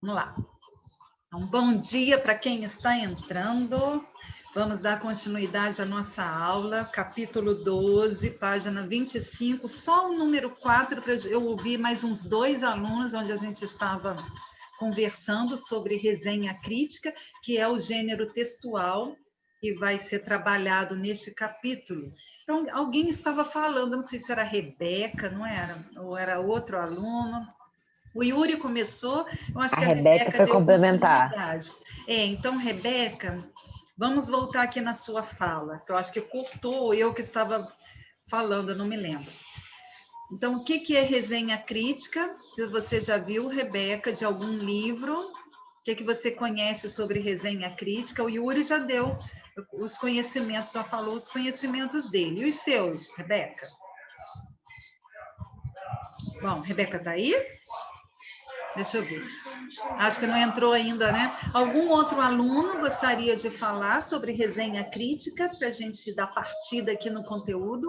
Vamos lá. Então, bom dia para quem está entrando. Vamos dar continuidade à nossa aula, capítulo 12, página 25, só o número 4, para eu ouvir mais uns 2 alunos, onde a gente estava conversando sobre resenha crítica, que é o gênero textual que vai ser trabalhado neste capítulo. Então, alguém estava falando, não sei se era a Rebeca, não era? Ou era outro aluno. O Yuri começou, eu acho que a Rebeca foi deu complementar. continuidade. Então, Rebeca, vamos voltar aqui na sua fala, que eu acho que cortou eu que estava falando, eu não me lembro. Então, o que é resenha crítica? Se você já viu, Rebeca, de algum livro, o que você conhece sobre resenha crítica? O Yuri já deu os conhecimentos, só falou os conhecimentos dele. E os seus, Rebeca? Bom, Rebeca está aí? Deixa eu ver. Acho que não entrou ainda, né? Algum outro aluno gostaria de falar sobre resenha crítica para a gente dar partida aqui no conteúdo?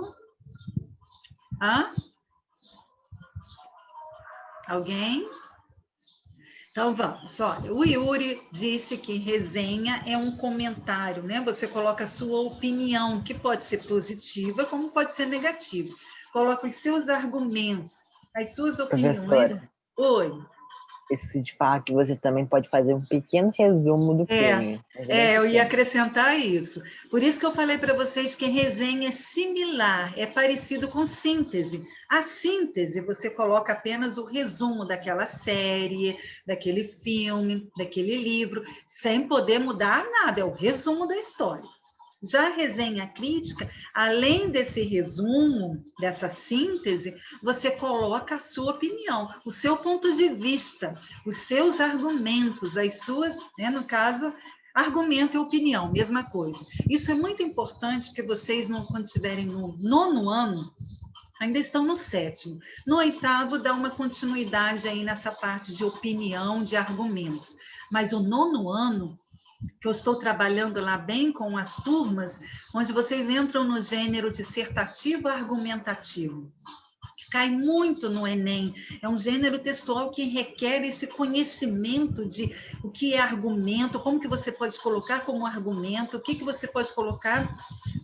Hã? Alguém? Então vamos. Olha, o Yuri disse que resenha é um comentário, né? Você coloca a sua opinião, que pode ser positiva, como pode ser negativa. Coloca os seus argumentos, as suas opiniões. Professora, Oi. esqueci de falar que você também pode fazer um pequeno resumo do filme. Eu ia acrescentar isso. Por isso que eu falei para vocês que resenha é similar, é parecido com síntese. A síntese, você coloca apenas o resumo daquela série, daquele filme, daquele livro, sem poder mudar nada, é o resumo da história. Já a resenha crítica, além desse resumo, dessa síntese, você coloca a sua opinião, o seu ponto de vista, os seus argumentos, as suas, né, no caso, argumento e opinião, mesma coisa. Isso é muito importante, porque vocês, quando estiverem no 9º ano, ainda estão no 7º. No 8º, dá uma continuidade aí nessa parte de opinião, de argumentos. Mas o 9º ano, que eu estou trabalhando lá bem com as turmas, onde vocês entram no gênero dissertativo argumentativo, que cai muito no Enem. É um gênero textual que requer esse conhecimento de o que é argumento, como que você pode colocar como argumento, o que você pode colocar,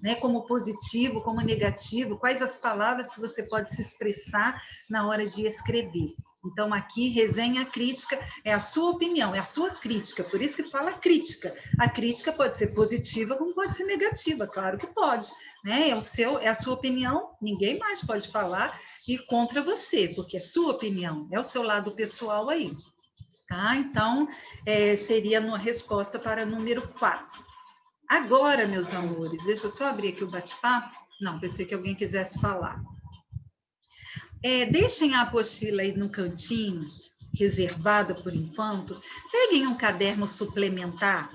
né, como positivo, como negativo, quais as palavras que você pode se expressar na hora de escrever. Então, aqui, resenha crítica é a sua opinião, é a sua crítica, por isso que fala crítica. A crítica pode ser positiva, como pode ser negativa, claro que pode, né? É a sua opinião, ninguém mais pode falar e contra você, porque é sua opinião, é o seu lado pessoal aí, tá? Então, seria a resposta para número 4. Agora, meus amores, deixa eu só abrir aqui o bate-papo. Não, pensei que alguém quisesse falar. Deixem a apostila aí no cantinho, reservada por enquanto. Peguem um caderno suplementar.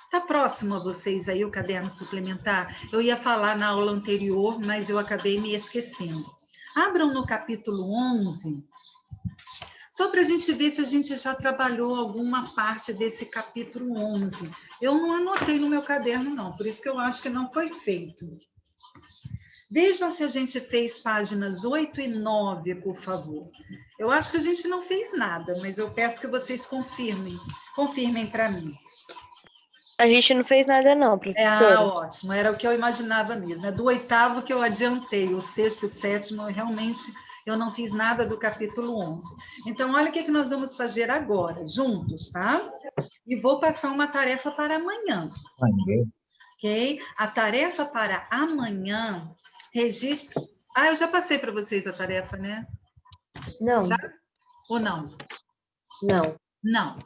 Está próximo a vocês aí o caderno suplementar? Eu ia falar na aula anterior, mas eu acabei me esquecendo. Abram no capítulo 11, só para a gente ver se a gente já trabalhou alguma parte desse capítulo 11. Eu não anotei no meu caderno, não, por isso que eu acho que não foi feito. Vejam se a gente fez páginas 8 e 9, por favor. Eu acho que a gente não fez nada, mas eu peço que vocês confirmem. Confirmem para mim. A gente não fez nada não, professora. Ótimo, era o que eu imaginava mesmo. É do 8º que eu adiantei, o 6º e 7º, realmente eu não fiz nada do capítulo 11. Então, olha o que nós vamos fazer agora, juntos, tá? E vou passar uma tarefa para amanhã. Ok? A tarefa para amanhã, registre... eu já passei para vocês a tarefa, né? Não. Já? Ou não? Não. Não.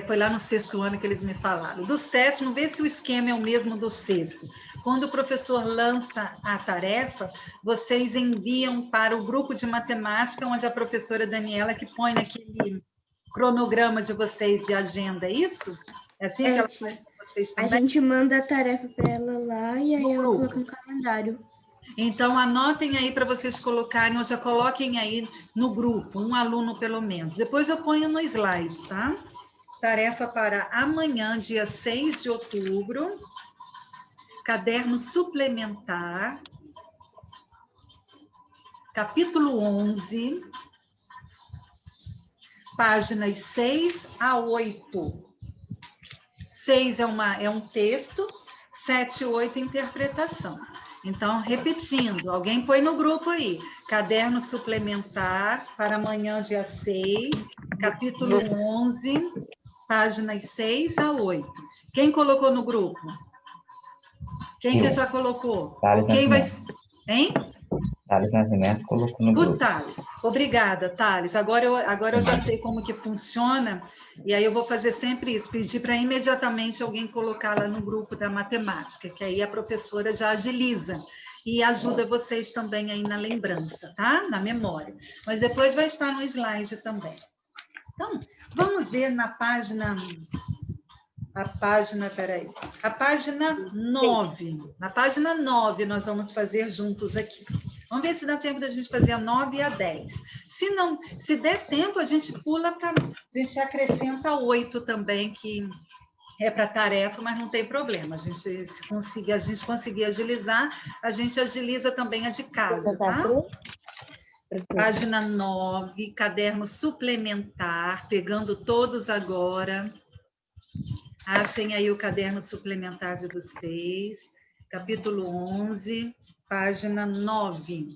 Foi lá no 6º ano que eles me falaram. Do 7º, vê se o esquema é o mesmo do 6º. Quando o professor lança a tarefa, vocês enviam para o grupo de matemática, onde a professora Daniela que põe naquele cronograma de vocês de agenda, é isso? É assim que ela faz com vocês também? A gente manda a tarefa para ela lá e aí No ela grupo. coloca no calendário. Então, anotem aí para vocês colocarem, ou já coloquem aí no grupo, um aluno pelo menos. Depois eu ponho no slide, tá? Tarefa para amanhã, dia 6 de outubro, caderno suplementar, capítulo 11, páginas 6 a 8. 6 é um texto, 7 e 8, interpretação. Então, repetindo, alguém põe no grupo aí, caderno suplementar para amanhã, dia 6, capítulo 11, páginas 6 a 8. Quem colocou no grupo? Quem que já colocou? Quem vai... Hein? Thales Nascimento colocou no O grupo. Thales. Obrigada, Thales. Agora eu já sei como que funciona, e aí eu vou fazer sempre isso, pedir para imediatamente alguém colocar lá no grupo da matemática, que aí a professora já agiliza e ajuda vocês também aí na lembrança, tá? Na memória. Mas depois vai estar no slide também. Então, vamos ver na página... A página 9. Na página 9, nós vamos fazer juntos aqui. Vamos ver se dá tempo da gente fazer a 9 e a 10. Se não, se der tempo, a gente pula para... A gente acrescenta 8 também, que é para tarefa, mas não tem problema. A gente, se a gente conseguir agilizar, a gente agiliza também a de casa, tá? Página 9, caderno suplementar, pegando todos agora. Achem aí o caderno suplementar de vocês, capítulo 11, página 9.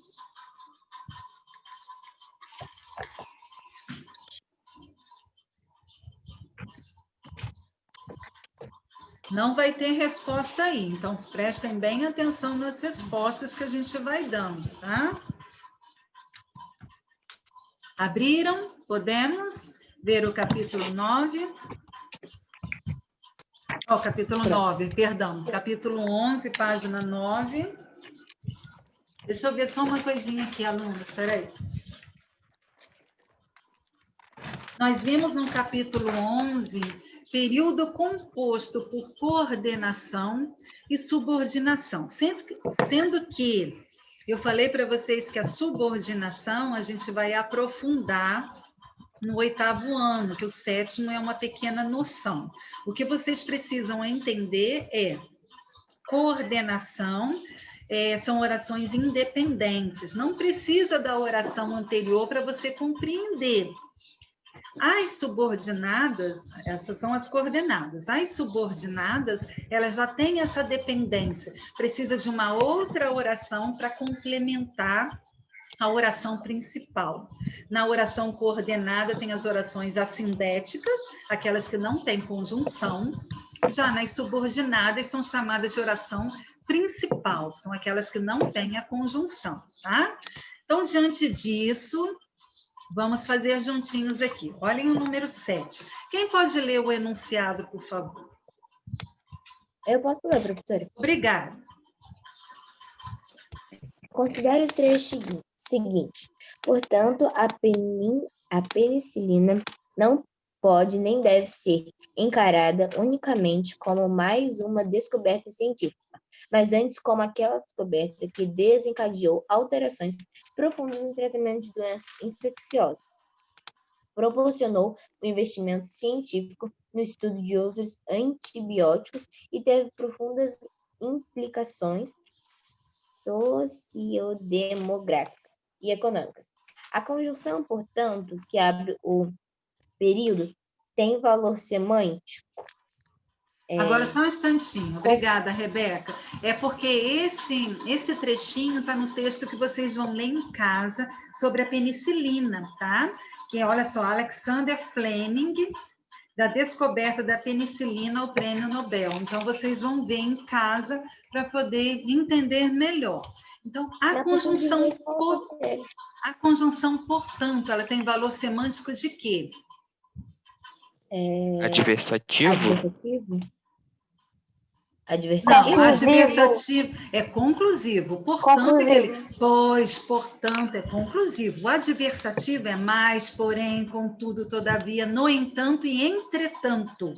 Não vai ter resposta aí, então prestem bem atenção nas respostas que a gente vai dando, tá? Abriram? Podemos ver o capítulo 9? Capítulo 9, perdão. Capítulo 11, página 9. Deixa eu ver só uma coisinha aqui, alunos, espera aí. Nós vimos no capítulo 11, período composto por coordenação e subordinação. Sendo que eu falei para vocês que a subordinação a gente vai aprofundar no 8º ano, que o 7º é uma pequena noção. O que vocês precisam entender é coordenação, são orações independentes. Não precisa da oração anterior para você compreender. As subordinadas, essas são as coordenadas. As subordinadas, elas já têm essa dependência. Precisa de uma outra oração para complementar a oração principal. Na oração coordenada tem as orações assindéticas, aquelas que não têm conjunção. Já nas subordinadas são chamadas de oração principal, são aquelas que não têm a conjunção, tá? Então, diante disso, vamos fazer juntinhos aqui. Olhem o número 7. Quem pode ler o enunciado, por favor? Eu posso ler, professora. Obrigada. Considere o trecho seguinte. Portanto, a penicilina não pode nem deve ser encarada unicamente como mais uma descoberta científica, mas antes como aquela descoberta que desencadeou alterações profundas no tratamento de doenças infecciosas. Proporcionou o investimento científico no estudo de outros antibióticos e teve profundas implicações sociodemográficas e econômicas. A conjunção, portanto, que abre o período, tem valor semântico. Agora, só um instantinho. Obrigada, Rebeca. É porque esse trechinho está no texto que vocês vão ler em casa sobre a penicilina, tá? Que é, olha só, Alexander Fleming, da descoberta da penicilina ao Prêmio Nobel. Então, vocês vão ver em casa para poder entender melhor. Então, a conjunção, portanto, ela tem valor semântico de quê? Adversativo? Não, adversativo é conclusivo. Portanto, portanto, é conclusivo. O adversativo é mais, porém, contudo, todavia, no entanto e entretanto.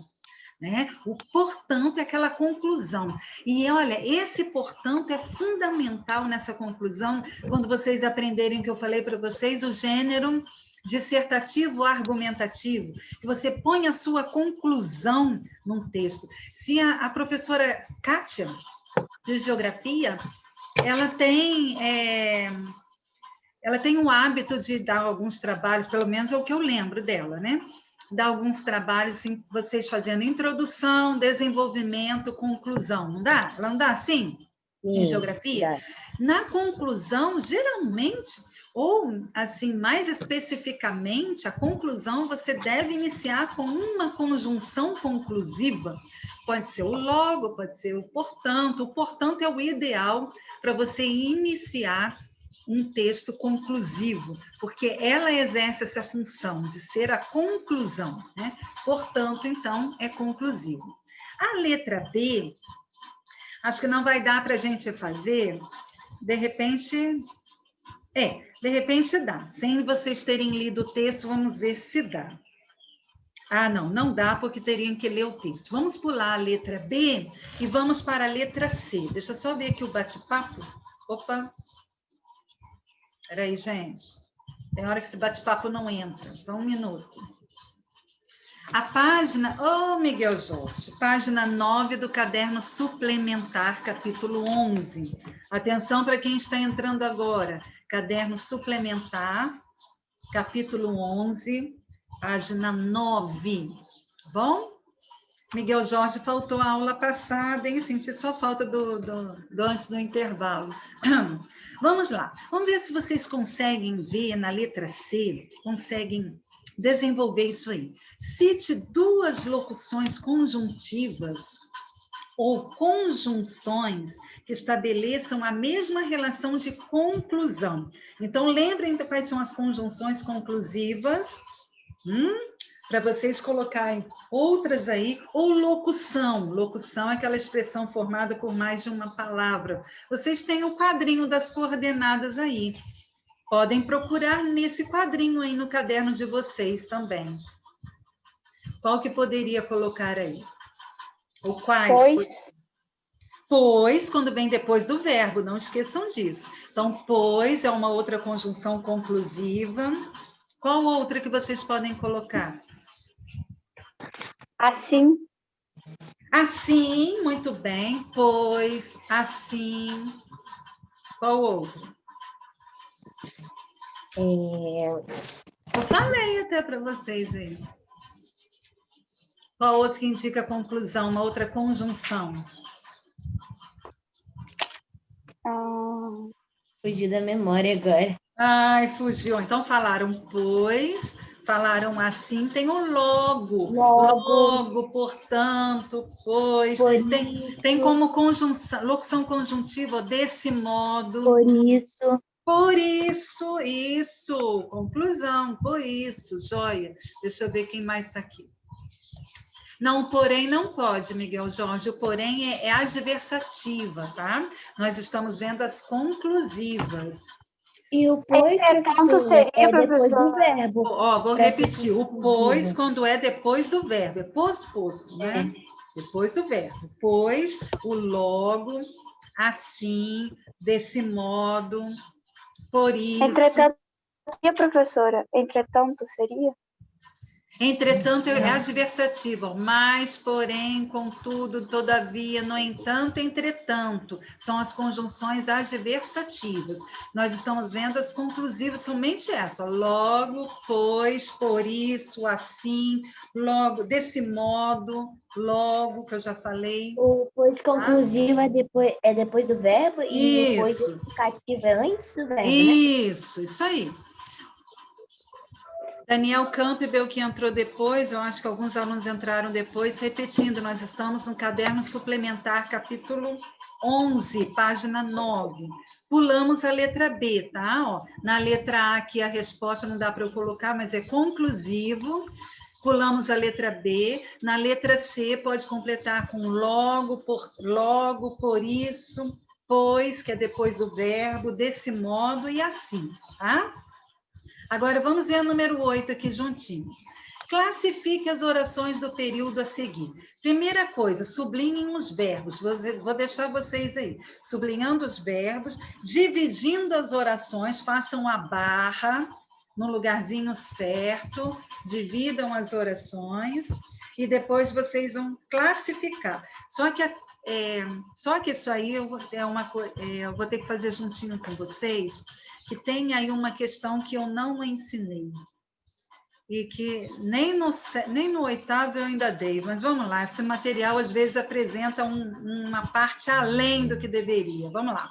Né? O portanto é aquela conclusão. E olha, esse portanto é fundamental nessa conclusão, quando vocês aprenderem que eu falei para vocês, o gênero dissertativo argumentativo, que você põe a sua conclusão num texto. Se a professora Kátia, de Geografia, ela tem ela tem o hábito de dar alguns trabalhos, pelo menos é o que eu lembro dela, né? Dar alguns trabalhos, assim, vocês fazendo introdução, desenvolvimento, conclusão, não dá? Ela não dá assim? Em geografia? dá. Na conclusão, geralmente, ou assim, mais especificamente, a conclusão você deve iniciar com uma conjunção conclusiva. Pode ser o logo, pode ser o portanto. O portanto é o ideal para você iniciar um texto conclusivo, porque ela exerce essa função de ser a conclusão, né? Portanto, então, é conclusivo. A letra B, acho que não vai dar para a gente fazer, de repente dá. Sem vocês terem lido o texto, vamos ver se dá. Ah, não dá, porque teriam que ler o texto. Vamos pular a letra B e vamos para a letra C. Deixa eu só ver aqui o bate-papo. Opa! Peraí, gente. Tem hora que esse bate-papo não entra. Só um minuto. A página... Miguel Jorge. Página 9 do caderno suplementar, capítulo 11. Atenção para quem está entrando agora. Caderno suplementar, capítulo 11, página 9. Bom? Miguel Jorge faltou a aula passada, hein? Senti só falta do antes do intervalo. Vamos lá. Vamos ver se vocês conseguem ver na letra C, conseguem desenvolver isso aí. Cite duas locuções conjuntivas ou conjunções que estabeleçam a mesma relação de conclusão. Então, lembrem quais são as conjunções conclusivas, para vocês colocarem outras aí, ou locução. Locução é aquela expressão formada por mais de uma palavra. Vocês têm o quadrinho das coordenadas aí. Podem procurar nesse quadrinho aí no caderno de vocês também. Qual que poderia colocar aí? Ou quais? Pois, quando vem depois do verbo, não esqueçam disso. Então, pois é uma outra conjunção conclusiva. Qual outra que vocês podem colocar? Assim. Assim, muito bem. Pois, assim. Qual outro? Eu falei até para vocês aí. Qual outro que indica a conclusão? Uma outra conjunção. Fugiu da memória agora. Ai, fugiu. Então falaram pois, falaram assim, tem o logo. Logo, portanto, pois. Tem como conjunção, locução conjuntiva desse modo. Por isso. Conclusão, por isso, joia. Deixa eu ver quem mais está aqui. Não, o porém não pode, Miguel Jorge. O porém é adversativa, tá? Nós estamos vendo as conclusivas. E o pois, Tanto seria, depois do professor. verbo. Vou repetir. O pois, quando é depois do verbo, é pós-posto, né? Depois do verbo. Pois, o logo, assim, desse modo, por isso. Entretanto, professora, entretanto seria? Entretanto, é adversativa. Mas, porém, contudo, todavia, no entanto, entretanto. São as conjunções adversativas. Nós estamos vendo as conclusivas, somente essa. Logo, pois, por isso, assim, logo, desse modo, logo, que eu já falei. O pois conclusivo é depois do verbo e o pois Isso. justificativo é antes do verbo, né? Isso aí. Daniel Campbell, que entrou depois, eu acho que alguns alunos entraram depois, repetindo, nós estamos no caderno suplementar, capítulo 11, página 9. Pulamos a letra B, tá? Ó, na letra A, aqui a resposta não dá para eu colocar, mas é conclusivo. Pulamos a letra B. Na letra C, pode completar com logo, por isso, pois, que é depois do verbo, desse modo e assim, tá? Agora, vamos ver a número 8 aqui juntinhos. Classifique as orações do período a seguir. Primeira coisa, sublinhem os verbos. Vou deixar vocês aí. Sublinhando os verbos, dividindo as orações, façam a barra no lugarzinho certo, dividam as orações e depois vocês vão classificar. Só que Só que isso aí eu vou ter que fazer juntinho com vocês, que tem aí uma questão que eu não ensinei. E que nem no oitavo eu ainda dei, mas vamos lá, esse material às vezes apresenta uma parte além do que deveria. Vamos lá.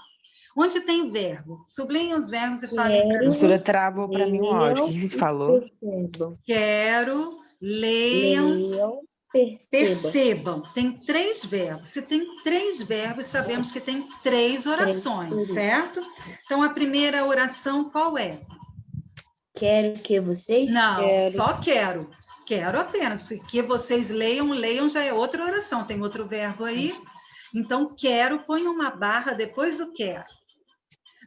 Onde tem verbo? Sublinhem os verbos e falem para mim. Professora, travou para mim o áudio. O que você falou? Percebam. Quero, leiam, Leiam, percebam. Tem 3 verbos. Se tem 3 verbos, sabemos que tem 3 orações, certo? Então, a primeira oração qual é? Quero que vocês... Não, só quero. Quero apenas, porque vocês leiam já é outra oração. Tem outro verbo aí. Então, quero, põe uma barra depois do quero.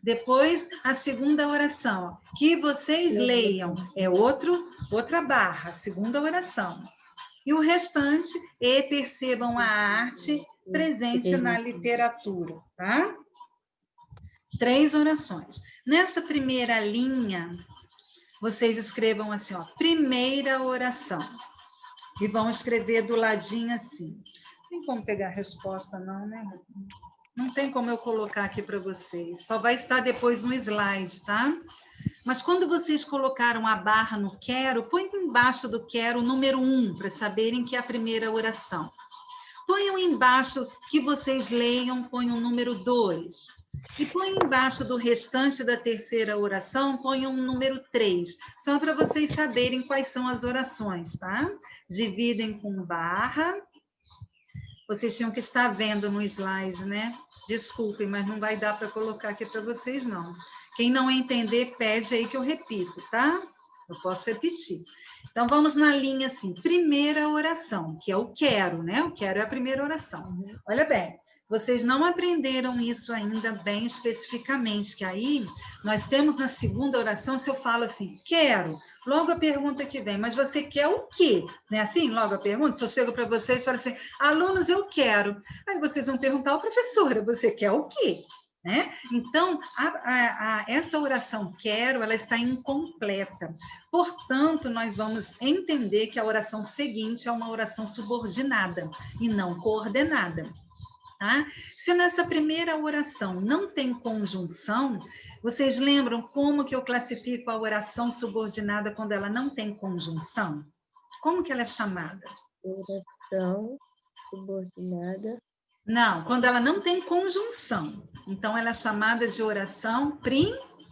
Depois, a segunda oração. Que vocês leiam é outra barra, segunda oração. E o restante, e percebam a arte presente na literatura, tá? 3 orações. Nessa primeira linha, vocês escrevam assim, ó, primeira oração. E vão escrever do ladinho assim. Não tem como pegar a resposta, não, né? Não tem como eu colocar aqui para vocês. Só vai estar depois no slide, tá? Mas quando vocês colocaram a barra no quero, põe embaixo do quero o número 1, para saberem que é a primeira oração. Ponham embaixo que vocês leiam, põe o número 2. E põe embaixo do restante da terceira oração, põe um número 3. Só para vocês saberem quais são as orações, tá? Dividem com barra. Vocês tinham que estar vendo no slide, né? Desculpem, mas não vai dar para colocar aqui para vocês, não. Quem não entender, pede aí que eu repito, tá? Eu posso repetir. Então, vamos na linha assim. Primeira oração, que é o quero, né? O quero é a primeira oração. Olha bem, vocês não aprenderam isso ainda bem especificamente, que aí nós temos na segunda oração, se eu falo assim, quero, logo a pergunta que vem, mas você quer o quê? Não é assim? Logo a pergunta, se eu chego para vocês e falo assim, alunos, eu quero. Aí vocês vão perguntar, professora, você quer o quê? Né? Então, esta oração quero, ela está incompleta. Portanto, nós vamos entender que a oração seguinte é uma oração subordinada e não coordenada. Tá? Se nessa primeira oração não tem conjunção, vocês lembram como que eu classifico a oração subordinada quando ela não tem conjunção? Como que ela é chamada? Oração subordinada. Não, quando ela não tem conjunção. Então, ela é chamada de oração principal.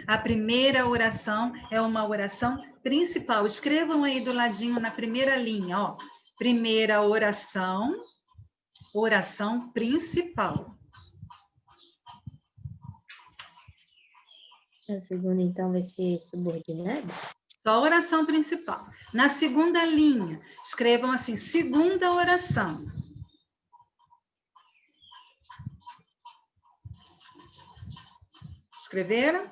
A primeira oração é uma oração principal. Escrevam aí do ladinho na primeira linha, ó. Primeira oração principal. A segunda, então, vai ser subordinada? Só oração principal. Na segunda linha, escrevam assim, segunda oração. Escreveram?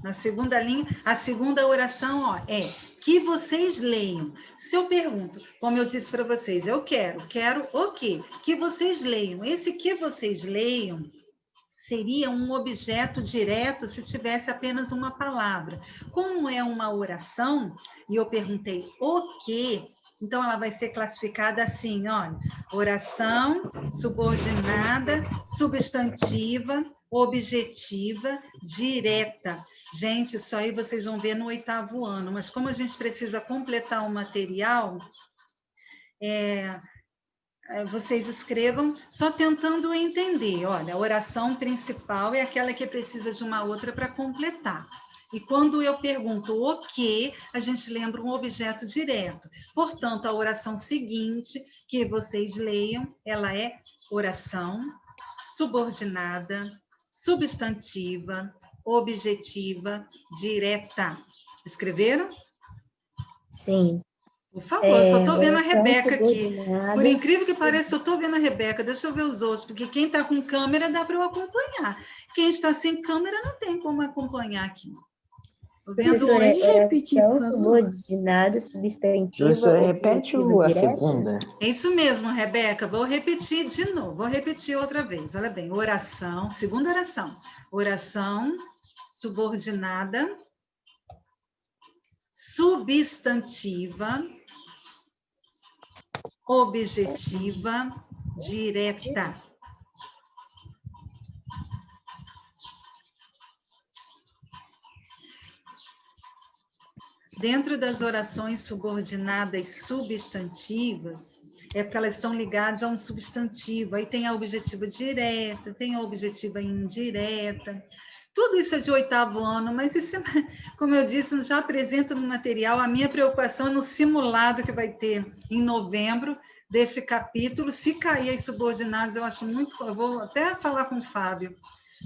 Na segunda linha, a segunda oração, ó, é que vocês leiam. Se eu pergunto, como eu disse para vocês, eu quero o quê? Que vocês leiam. Esse que vocês leiam seria um objeto direto se tivesse apenas uma palavra. Como é uma oração, e eu perguntei o quê, então ela vai ser classificada assim, olha, oração subordinada, substantiva, objetiva, direta. Gente, isso aí vocês vão ver no 8º ano, mas como a gente precisa completar o material, vocês escrevam só tentando entender. Olha, a oração principal é aquela que precisa de uma outra para completar. E quando eu pergunto o que, a gente lembra um objeto direto. Portanto, a oração seguinte que vocês leiam, ela é oração subordinada, substantiva, objetiva, direta. Escreveram? Sim. Por favor, eu só estou vendo a Rebeca aqui. subordinada. Por incrível que pareça, eu estou vendo a Rebeca. Deixa eu ver os outros, porque quem está com câmera dá para eu acompanhar. Quem está sem câmera não tem como acompanhar aqui. Estou vendo Professora, Pode repetir, por oração favor? subordinada, substantiva, Professora, repete objetiva, a direta? segunda. É isso mesmo, Rebeca. Vou repetir de novo. Vou repetir outra vez. Olha bem. Oração, segunda oração. Oração subordinada, substantiva, objetiva, direta. Dentro das orações subordinadas substantivas, é porque elas estão ligadas a um substantivo. Aí tem a objetiva direta, tem a objetiva indireta. Tudo isso é de 8º ano, mas isso, como eu disse, já apresenta no material. A minha preocupação é no simulado que vai ter em novembro deste capítulo. Se cair as subordinadas, eu acho muito... Eu vou até falar com o Fábio,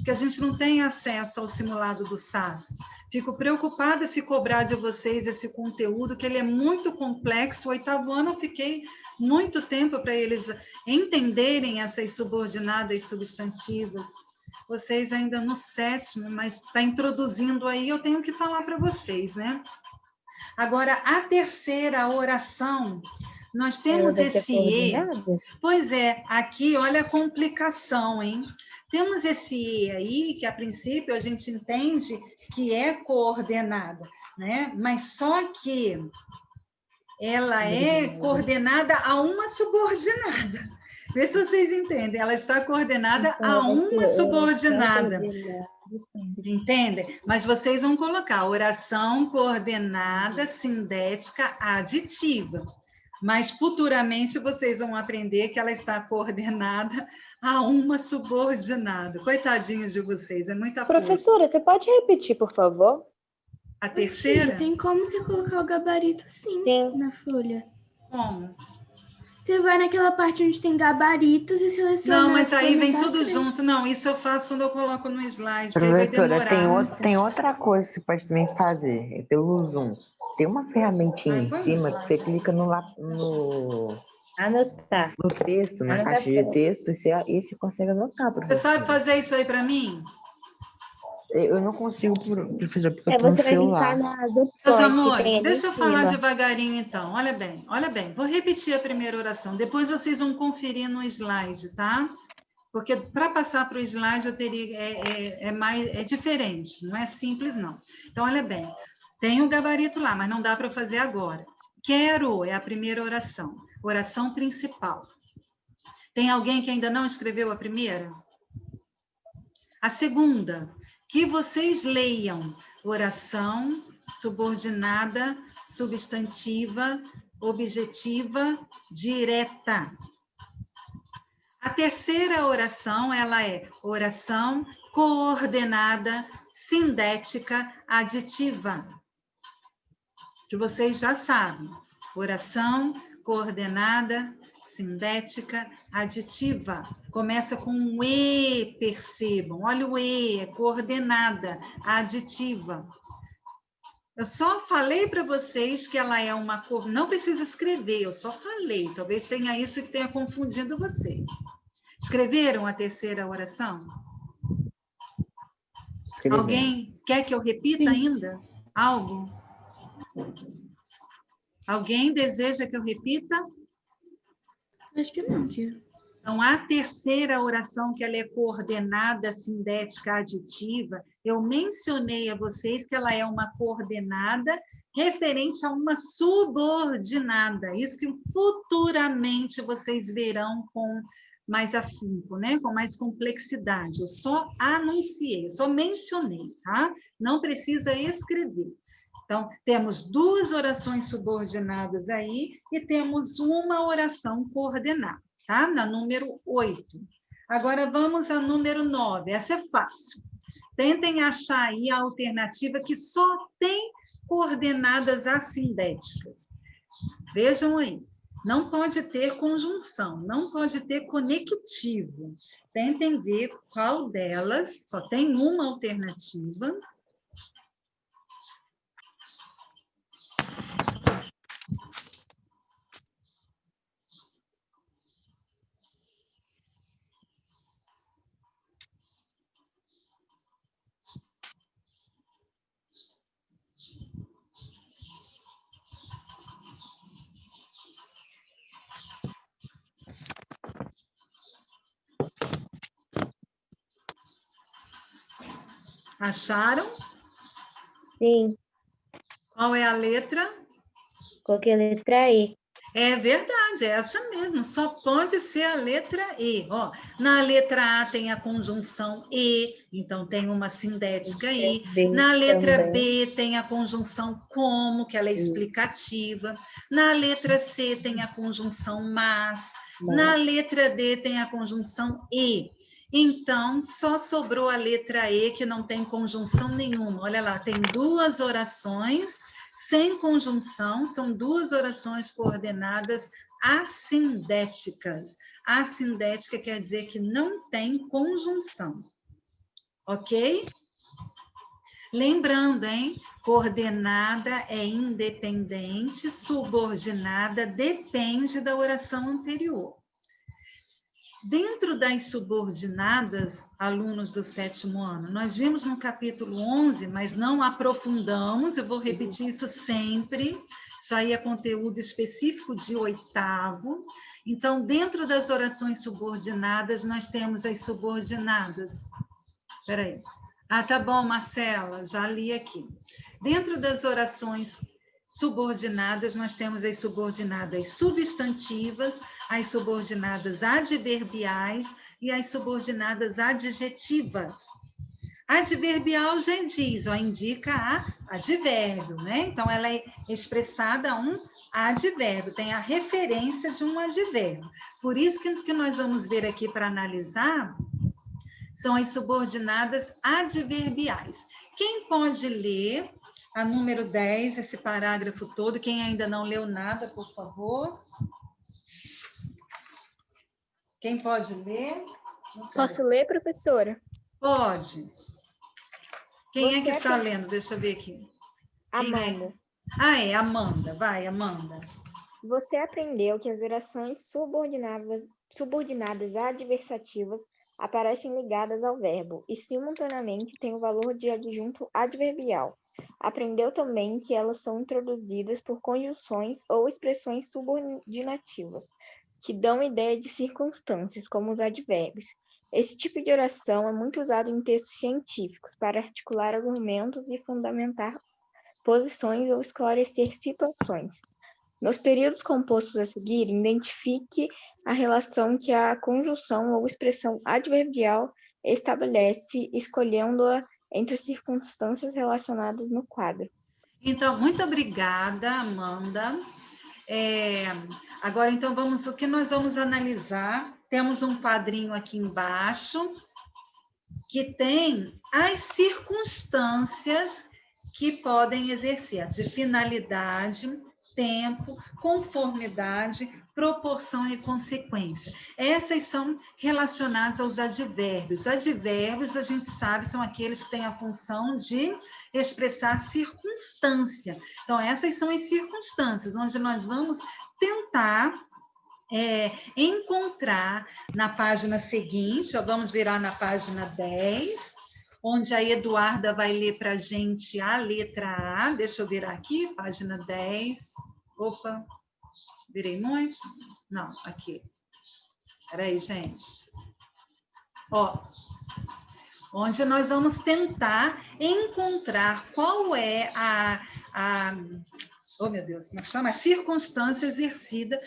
que a gente não tem acesso ao simulado do SAS. Fico preocupada se cobrar de vocês esse conteúdo, que ele é muito complexo. O 8º ano eu fiquei muito tempo para eles entenderem essas subordinadas substantivas. Vocês ainda no 7º, mas está introduzindo aí, eu tenho que falar para vocês, né? Agora, a terceira oração, nós temos esse E. Pois é, aqui, olha a complicação, hein? Temos esse E aí, que a princípio a gente entende que é coordenada, né? Mas só que ela é coordenada a uma subordinada. Vê se vocês entendem, ela está coordenada a uma subordinada. Entendem? Mas vocês vão colocar oração coordenada sindética aditiva. Mas futuramente vocês vão aprender que ela está coordenada a uma subordinada. Coitadinhos de vocês, é muita coisa. Professora, você pode repetir, por favor? A terceira? Tem como você colocar o gabarito sim. Na folha. Como? Você vai naquela parte onde tem gabaritos e seleciona... Não, mas aí vem tudo junto. Não, isso eu faço quando eu coloco no slide, porque Professora, vai demorar. tem outra coisa que você pode também fazer, é pelo Zoom. Tem uma ferramentinha em cima que você clica no texto, na caixa de texto, e você consegue anotar, professora. Você sabe fazer isso aí para mim? Eu não consigo, professor, porque eu tô no celular. Nas opções Meus que amores, tem ali deixa eu em falar cima. devagarinho então. Olha bem, olha bem. Vou repetir a primeira oração. Depois vocês vão conferir no slide, tá? Porque para passar para o slide eu teria é diferente, não é simples não. Então olha bem, tem o gabarito lá, mas não dá para fazer agora. Quero é a primeira oração, oração principal. Tem alguém que ainda não escreveu a primeira? A segunda, que vocês leiam oração subordinada, substantiva, objetiva, direta. A terceira oração, ela é oração coordenada, sindética, aditiva. Que vocês já sabem. Oração coordenada, sindética, aditiva. Começa com um E, percebam. Olha o E, é coordenada, aditiva. Eu só falei para vocês que ela é uma cor... Não precisa escrever, eu só falei. Talvez tenha isso que tenha confundido vocês. Escreveram a terceira oração? Alguém quer que eu repita ainda algo? Alguém deseja que eu repita? Acho que não, tia. Então, a terceira oração, que ela é coordenada, sindética, aditiva, eu mencionei a vocês que ela é uma coordenada referente a uma subordinada. Isso que futuramente vocês verão com mais afinco, né? Com mais complexidade. Eu só anunciei, eu só mencionei, tá? Não precisa escrever. Então, temos 2 orações subordinadas aí e temos uma oração coordenada. Tá? Na número 8. Agora vamos à número 9. Essa é fácil. Tentem achar aí a alternativa que só tem coordenadas assindéticas. Vejam aí. Não pode ter conjunção, não pode ter conectivo. Tentem ver qual delas, só tem uma alternativa. Acharam? Sim. Qual é a letra? Coloquei a letra E. É verdade, é essa mesmo, só pode ser a letra E. Ó, na letra A tem a conjunção E, então tem uma sindética aí. B Na letra também. B tem a conjunção como, que ela é explicativa. Na letra C tem a conjunção mas. Na letra D tem a conjunção E. Então, só sobrou a letra E, que não tem conjunção nenhuma. Olha lá, tem duas orações sem conjunção, são duas orações coordenadas assindéticas. Assindética quer dizer que não tem conjunção. Ok? Lembrando, hein? Coordenada é independente, subordinada depende da oração anterior. Dentro das subordinadas, alunos do 7º ano, nós vimos no capítulo 11, mas não aprofundamos, eu vou repetir isso sempre, isso aí é conteúdo específico de 8º. Então, dentro das orações subordinadas, nós temos as subordinadas. Espera aí. Ah, tá bom, Marcela, já li aqui. Dentro das orações subordinadas, nós temos as subordinadas substantivas, as subordinadas adverbiais e as subordinadas adjetivas. Adverbial já diz, ó, indica a advérbio, né? Então, ela é expressada um advérbio, tem a referência de um advérbio. Por isso que nós vamos ver aqui para analisar são as subordinadas adverbiais. Quem pode ler a número 10, esse parágrafo todo? Quem ainda não leu nada, por favor. Quem pode ler? Posso ler, professora? Pode. Quem é que Você está lendo? Deixa eu ver aqui. Amanda. É? Ah, é Amanda. Vai, Amanda. Você aprendeu que as orações subordinadas adversativas aparecem ligadas ao verbo e, simultaneamente, têm o valor de adjunto adverbial. Aprendeu também que elas são introduzidas por conjunções ou expressões subordinativas, que dão ideia de circunstâncias, como os advérbios. Esse tipo de oração é muito usado em textos científicos para articular argumentos e fundamentar posições ou esclarecer situações. Nos períodos compostos a seguir, identifique a relação que a conjunção ou expressão adverbial estabelece, escolhendo-a entre as circunstâncias relacionadas no quadro. Então, muito obrigada, Amanda. Agora, então, o que nós vamos analisar? Temos um quadrinho aqui embaixo que tem as circunstâncias que podem exercer, de finalidade, tempo, conformidade, proporção e consequência. Essas são relacionadas aos advérbios. Advérbios, a gente sabe, são aqueles que têm a função de expressar circunstância. Então, essas são as circunstâncias, onde nós vamos tentar encontrar na página seguinte, ó, vamos virar na página 10, onde a Eduarda vai ler para a gente a letra A. Deixa eu virar aqui, página 10. Opa, virei muito? Não, aqui. Espera aí, gente. Ó, onde nós vamos tentar encontrar qual é oh, meu Deus, como é que chama? A circunstância exercida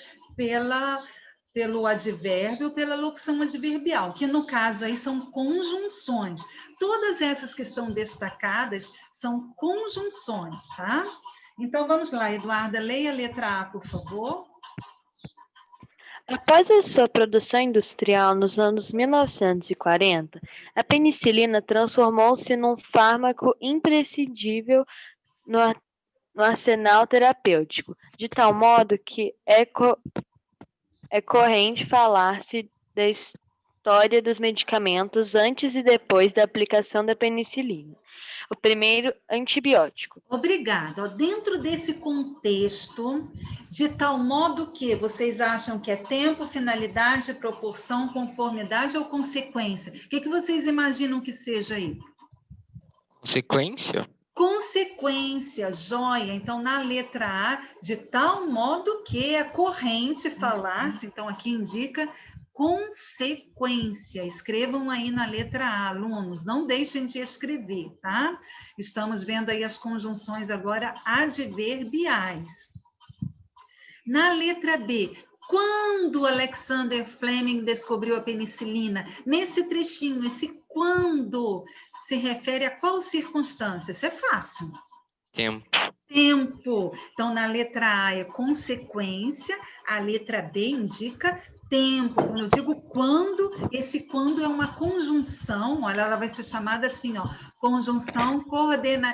pelo advérbio, pela locução adverbial, que no caso aí são conjunções. Todas essas que estão destacadas são conjunções, tá? Então, vamos lá, Eduarda, leia a letra A, por favor. Após a sua produção industrial nos anos 1940, a penicilina transformou-se num fármaco imprescindível no arsenal terapêutico, de tal modo que é corrente falar-se da história dos medicamentos antes e depois da aplicação da penicilina, o primeiro antibiótico. Obrigada. Dentro desse contexto, de tal modo que vocês acham que é tempo, finalidade, proporção, conformidade ou consequência? O que vocês imaginam que seja aí? Consequência? Consequência, joia. Então, na letra A, de tal modo que é corrente falar-se, então aqui indica consequência. Escrevam aí na letra A, alunos, não deixem de escrever, tá? Estamos vendo aí as conjunções agora adverbiais. Na letra B, quando Alexander Fleming descobriu a penicilina? Nesse trechinho, esse quando se refere a qual circunstância? Isso é fácil. Tempo. Tempo. Então, na letra A é consequência, a letra B indica tempo. Quando eu digo quando, esse quando é uma conjunção, olha, ela vai ser chamada assim, ó, conjunção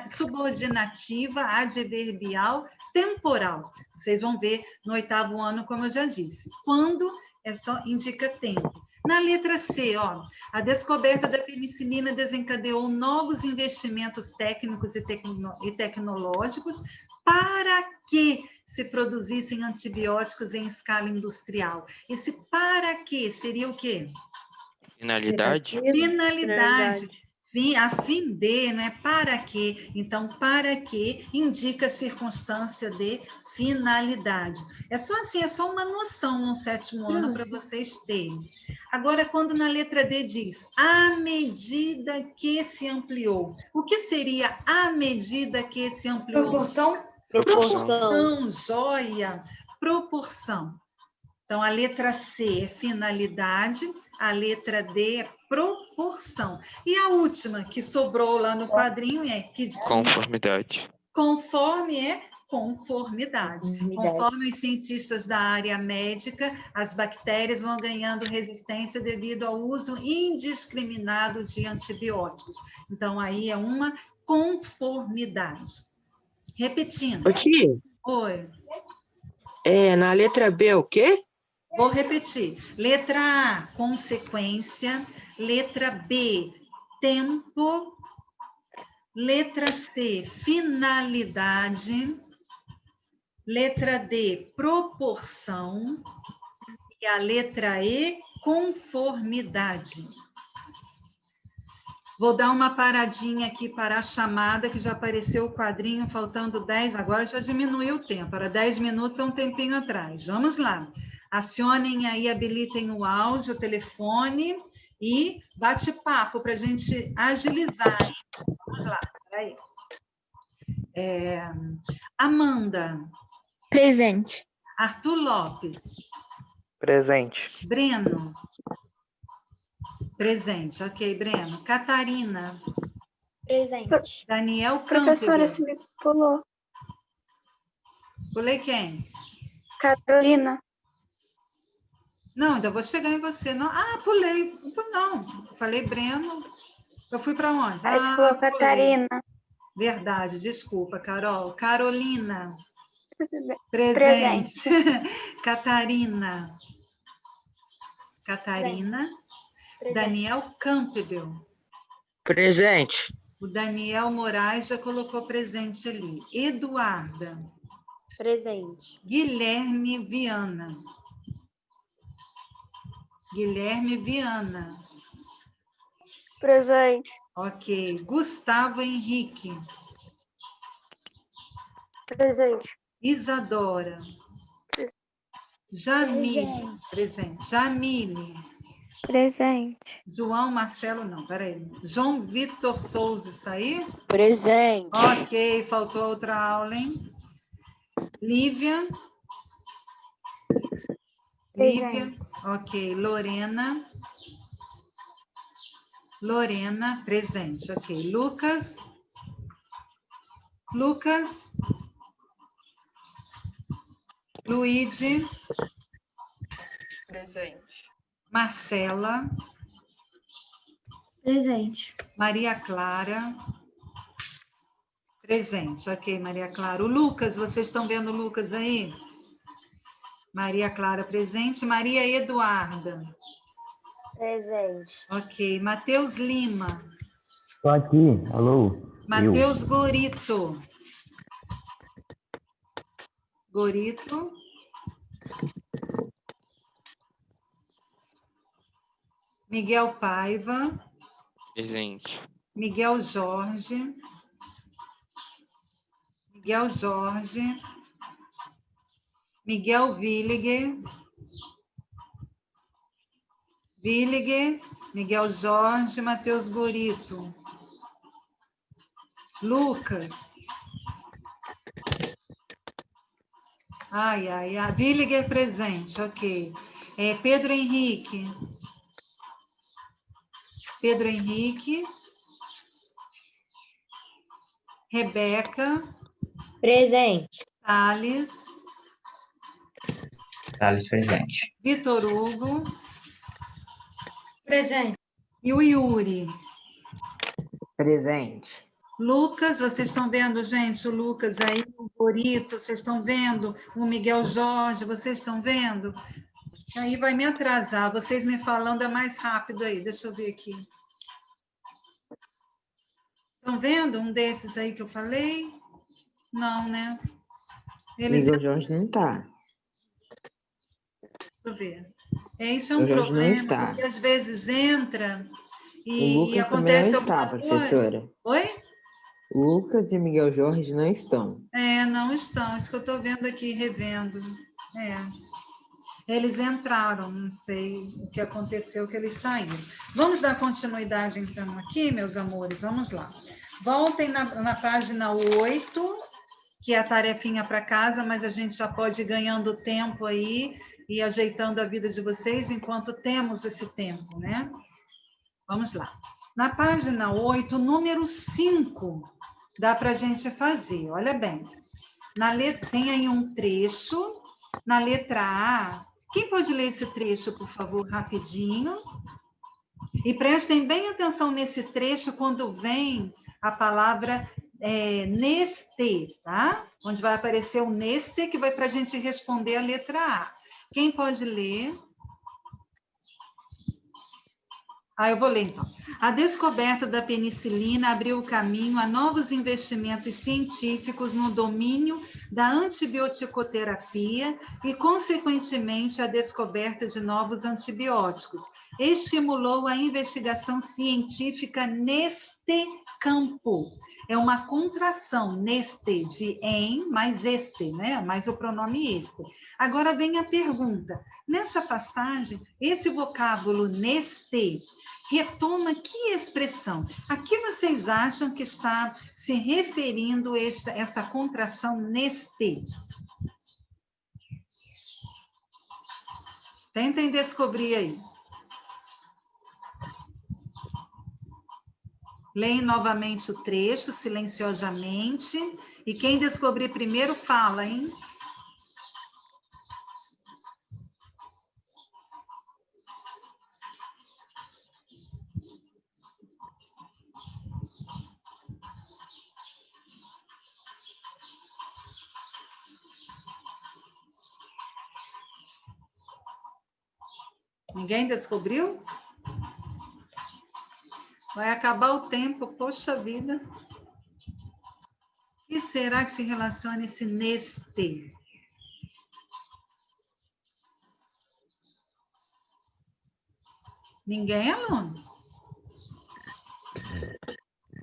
subordinativa adverbial temporal. Vocês vão ver no 8º ano, como eu já disse. Quando é só indica tempo. Na letra C, ó, a descoberta da penicilina desencadeou novos investimentos técnicos e tecnológicos para que se produzissem antibióticos em escala industrial. Esse para que seria o quê? Finalidade. Finalidade. A fim de, não é para que. Então, para que indica a circunstância de finalidade. É só assim, é só uma noção no 7º ano para vocês terem. Agora, quando na letra D diz, à medida que se ampliou. O que seria à medida que se ampliou? Proporção, joia. Proporção. Então, a letra C é finalidade, a letra D é proporção. E a última, que sobrou lá no quadrinho, é que Conformidade. Conforme é conformidade. Conforme os cientistas da área médica, as bactérias vão ganhando resistência devido ao uso indiscriminado de antibióticos. Então, aí é uma conformidade. Repetindo. Ô, tia, Oi. na letra B é o quê? Vou repetir. Letra A, consequência. Letra B, tempo. Letra C, finalidade. Letra D, proporção. E a letra E, conformidade. Vou dar uma paradinha aqui para a chamada, que já apareceu o quadrinho, faltando 10, agora já diminuiu o tempo, era 10 minutos, é um tempinho atrás. Vamos lá. Acionem aí, habilitem o áudio, o telefone e bate-papo para a gente agilizar. Vamos lá, peraí. Amanda. Presente. Arthur Lopes. Presente. Breno. Presente, ok, Breno. Catarina. Presente. Daniel Professora, Campbell. você me pulou. Pulei quem? Carolina. Não, ainda vou chegar em você. Não. Ah, pulei. Não, falei Breno. Eu fui para onde? Aí você falou pulei. Catarina. Verdade, desculpa, Carol. Carolina. Presente. Catarina. Catarina. Presente. Daniel Campbell. Presente. O Daniel Moraes já colocou presente ali. Eduarda. Presente. Guilherme Viana. Guilherme Viana. Presente. Ok. Gustavo Henrique. Presente. Isadora. Jamile. Presente. Jamile. Presente. João Marcelo, não, peraí. João Vitor Souza está aí? Presente. Ok, faltou outra aula, hein? Lívia. Lívia. Ok. Lorena. Lorena, presente. Ok. Lucas. Lucas. Luíde. Presente. Marcela. Presente. Maria Clara. Presente. Ok, Maria Clara. O Lucas, vocês estão vendo o Lucas aí? Maria Clara presente. Maria Eduarda. Presente. Ok. Matheus Lima. Estou aqui. Alô. Matheus Gorito. Gorito. Miguel Paiva. Presente. Miguel Jorge. Miguel Jorge. Miguel Villiger. Villiger, Miguel Jorge, Matheus Gorito. Lucas. Villiger presente, ok. Pedro Henrique. Pedro Henrique. Rebeca. Presente. Thales. Thales presente. Vitor Hugo. Presente. E o Yuri. Presente. Lucas, vocês estão vendo, gente? O Lucas aí, o Gorito, vocês estão vendo? O Miguel Jorge, vocês estão vendo? Aí vai me atrasar. Vocês me falando é mais rápido aí. Deixa eu ver aqui. Estão vendo um desses aí que eu falei? Não, né? Miguel Jorge não está. Deixa eu ver. Isso é um Miguel Jorge não problema, está. porque às vezes entra O e Lucas também acontece não alguma está, coisa. professora. Oi? O Lucas e Miguel Jorge não estão. Não estão. Isso que eu estou vendo aqui, revendo. Eles entraram, não sei o que aconteceu, que eles saíram. Vamos dar continuidade, então, aqui, meus amores? Vamos lá. Voltem na página 8, que é a tarefinha para casa, mas a gente já pode ir ganhando tempo aí e ajeitando a vida de vocês enquanto temos esse tempo, né? Vamos lá. Na página 8, número 5, dá para a gente fazer, olha bem. Tem aí um trecho, na letra A. Quem pode ler esse trecho, por favor, rapidinho? E prestem bem atenção nesse trecho quando vem a palavra neste, tá? Onde vai aparecer o neste, que vai para a gente responder a letra A. Quem pode ler? Eu vou ler, então. A descoberta da penicilina abriu o caminho a novos investimentos científicos no domínio da antibioticoterapia e, consequentemente, a descoberta de novos antibióticos. Estimulou a investigação científica neste campo. É uma contração, neste, de em, mais este, né? Mais o pronome este. Agora vem a pergunta. Nessa passagem, esse vocábulo neste retoma que expressão? A que vocês acham que está se referindo essa contração neste? Tentem descobrir aí. Leem novamente o trecho, silenciosamente. E quem descobrir primeiro, fala, hein? Ninguém descobriu? Vai acabar o tempo, poxa vida. O que será que se relaciona esse neste? Ninguém, alunos?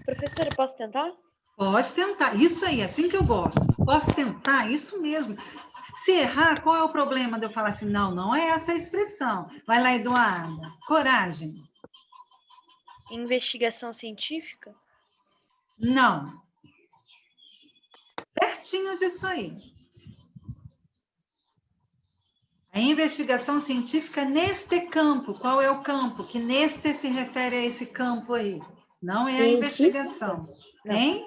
Professora, posso tentar? Pode tentar. Isso aí, assim que eu gosto. Posso tentar? Isso mesmo. Se errar, qual é o problema de eu falar assim? Não, não é essa a expressão. Vai lá, Eduarda. Coragem. Investigação científica? Não. Pertinho disso aí. A investigação científica neste campo. Qual é o campo? Que neste se refere a esse campo aí. Não é a investigação. Hein?